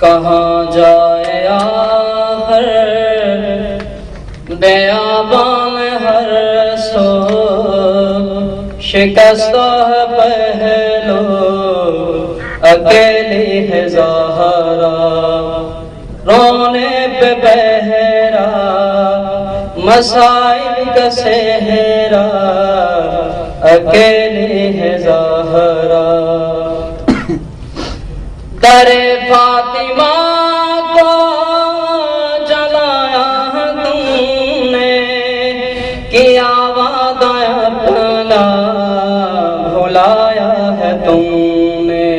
کہاں جائے آخر بیابان ہر سو، شکستہ ہے پہلو اکیلی ہے زہرا، رونے پہ بہرا مصائب کا صحرا، اکیلی ہے زہرا۔ در فاطمہ کو جلایا ہے تم نے، کیا وعدہ اپنا بھلایا ہے تم نے۔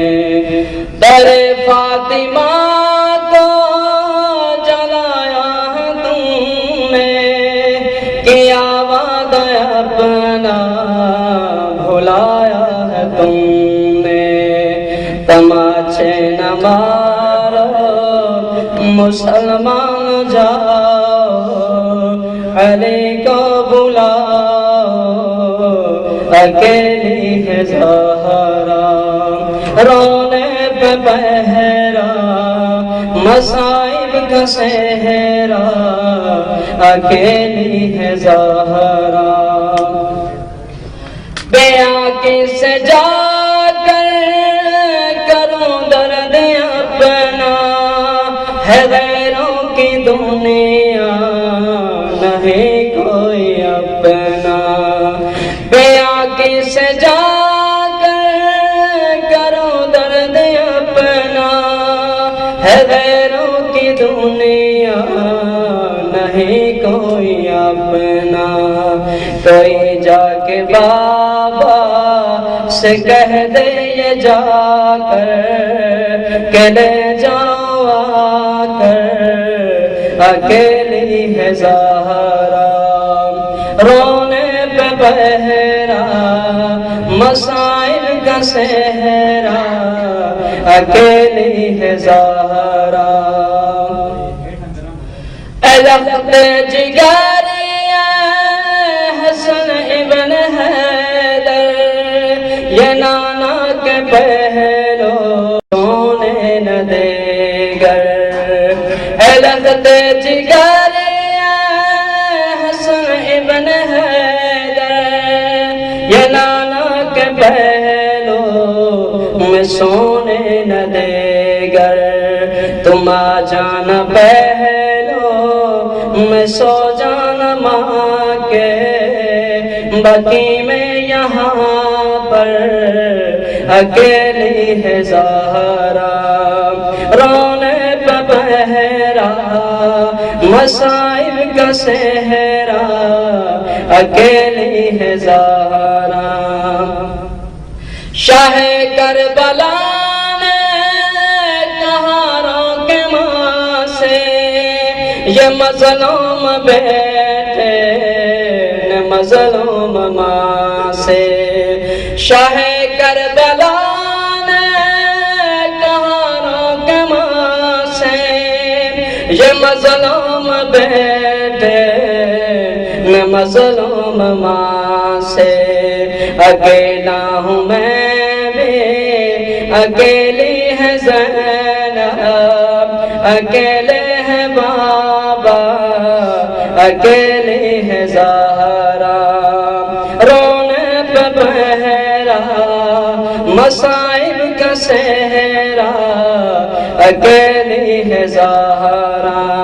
در فاطمہ کو جلایا ہے تم نے، کیا وعدہ اپنا بھلایا ہے تم نے۔ تماچے نہ مارو مسلمان جاؤ، علی کو بلاؤ، اکیلی ہے زہرا، رونے پہ بہرا مصائب کا صحرا، اکیلی ہے زہرا۔ بیاں کس جا ہے غیروں کی دنیا نہیں کوئی اپنا، بیاں کس جا کر کرو درد اپنا، ہے غیروں کی دنیا نہیں کوئی اپنا۔ کوئی جا کے بابا سے کہہ دے یہ جا کر کہ لے جاؤ آ کر، اکیلی ہے زہرا، رونے پہ بہرا مصائب کا صحرا، اکیلی ہے زہرا۔ اے لخت جگر حسن ابن حیدر، یہ نانا کے پہلو سونے نہ دے گر۔ اے لخت جگر حسن ابن حیدر، یہ نانا کے پہلو میں سونے نہ دے گر۔ تم آ جانا پہلو میں سو جانا ماں کے بقی میں، یہاں پر اکیلی ہے زہرا، رونے پہ بہرا مصائب کا صحرا، اکیلی ہے زہرا۔ شاہ کربلا نے کہا روک ماں سے، یہ مظلوم بیٹے نے مظلوم ماں سے۔ شاہ کربلا نے کہا روک ماں سے، یہ مظلوم بیٹے نے مظلوم ماں سے۔ اکیلا ہوں میں بھی اکیلی ہے زینب، اکیلے ہے بابا اکیلی ہے زہرا، رونے پہ بہرا مصائب کا صحرا، اکیلی ہے زہرا۔